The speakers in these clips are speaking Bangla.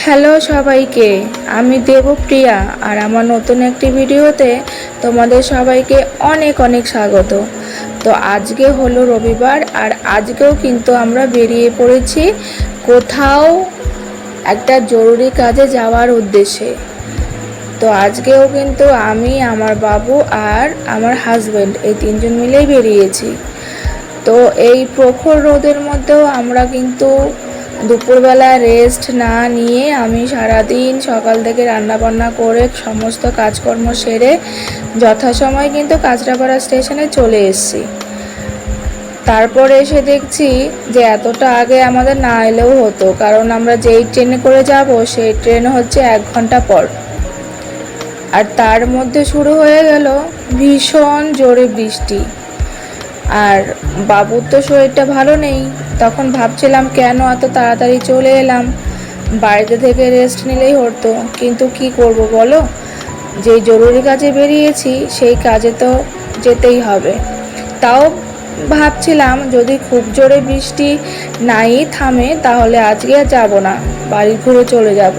হ্যালো সবাইকে, আমি দেবপ্রিয়া আর আমার নতুন একটি ভিডিওতে তোমাদের সবাইকে অনেক অনেক স্বাগত। তো আজকে হলো রবিবার আর আজকেও কিন্তু আমরা বেরিয়ে পড়েছি কোথাও একটা জরুরি কাজে যাওয়ার উদ্দেশ্যে। তো আজকেও কিন্তু আমি, আমার বাবু আর আমার হাজব্যান্ড এই তিনজন মিলেই বেরিয়েছি। তো এই প্রখর রোদের মধ্যেও আমরা কিন্তু দুপুরবেলা রেস্ট না নিয়ে আমি সারাদিন সকাল থেকে রান্নাবান্না করে সমস্ত কাজকর্ম সেরে যথাসময় কিন্তু কাঁচরাপাড়া স্টেশনে চলে এসেছি। তারপরে এসে দেখছি যে এতটা আগে আমাদের না এলেও হতো, কারণ আমরা যেই ট্রেনে করে যাব সেই ট্রেন হচ্ছে 1 ঘন্টা পর। আর তার মধ্যে শুরু হয়ে গেল ভীষণ জোরে বৃষ্টি। আর বাবুর তো শরীরটা ভালো নেই, তখন ভাবছিলাম কেন এত তাড়াতাড়ি চলে এলাম, বাড়িতে থেকে রেস্ট নিলেই হতো। কিন্তু কি করব বলো, যেই জরুরি কাজে বেরিয়েছি সেই কাজে তো যেতেই হবে। তাও ভাবছিলাম যদি খুব জোরে বৃষ্টি নাই থামে তাহলে আজকে আর যাবো না, বাড়ি ঘুরে চলে যাব।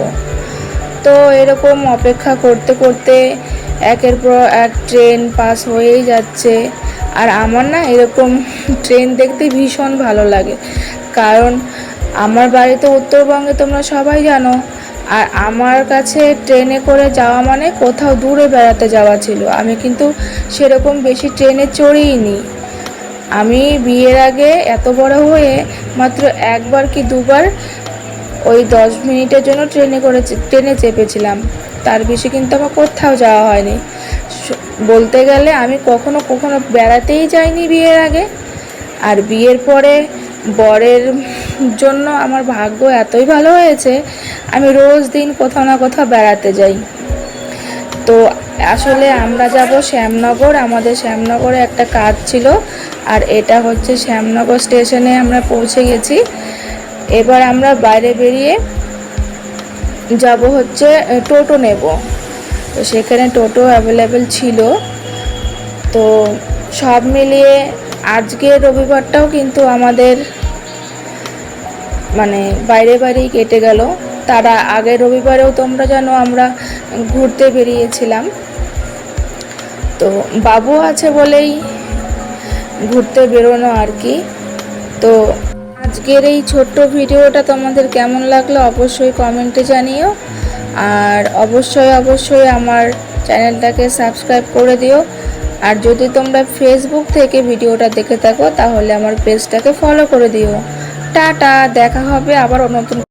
তো এরকম অপেক্ষা করতে করতে একের পর এক ট্রেন পাস হয়েই যাচ্ছে। আর আমার না এরকম ট্রেন দেখতে ভীষণ ভালো লাগে, কারণ আমার বাড়ি তো উত্তরবঙ্গে, তোমরা সবাই জানো। আর আমার কাছে ট্রেনে করে যাওয়া মানে কোথাও দূরে বেড়াতে যাওয়া ছিল। আমি কিন্তু সেরকম বেশি ট্রেনে চড়িনি। আমি বিয়ের আগে এত বড় হয়ে মাত্র একবার কি দুবার ওই 10 মিনিটের জন্য ট্রেনে চেপেছিলাম, তার বেশি কিন্তু আমার কোথাও যাওয়া হয়নি। বলতে গেলে আমি কখনো বেড়াতেই যাইনি বিয়ের আগে। আর বিয়ের পরে বরের জন্য আমার ভাগ্য এতই ভালো হয়েছে, আমি রোজ দিন কোথাও না কোথাও বেড়াতে যাই। তো আসলে আমরা যাব শ্যামনগর, আমাদের শ্যামনগরে একটা কাজ ছিল। আর এটা হচ্ছে শ্যামনগর স্টেশনে আমরা পৌঁছে গেছি। এবার আমরা বাইরে বেরিয়ে যাব হচ্ছে টোটো নেব। তো সেখানে টোটো অ্যাভেলেবেল ছিল। তো সব মিলিয়ে আজকের রবিবারটাও কিন্তু আমাদের বাইরেই কেটে গেল। তারা আগের রবিবারেও তোমরা জানো আমরা ঘুরতে বেরিয়েছিলাম। তো বাবু আছে বলেই ঘুরতে বেরোনো আর কি। তো আজকের এই ছোট্ট ভিডিওটা তোমাদের কেমন লাগলো অবশ্যই কমেন্টে জানিও। আর অবশ্যই আমার চ্যানেলটাকে সাবস্ক্রাইব করে দিও। আর যদি তোমরা ফেসবুক থেকে ভিডিওটা দেখে থাকো তাহলে আমার পেজটাকে ফলো করে দিও। টাটা, দেখা হবে আবার নতুন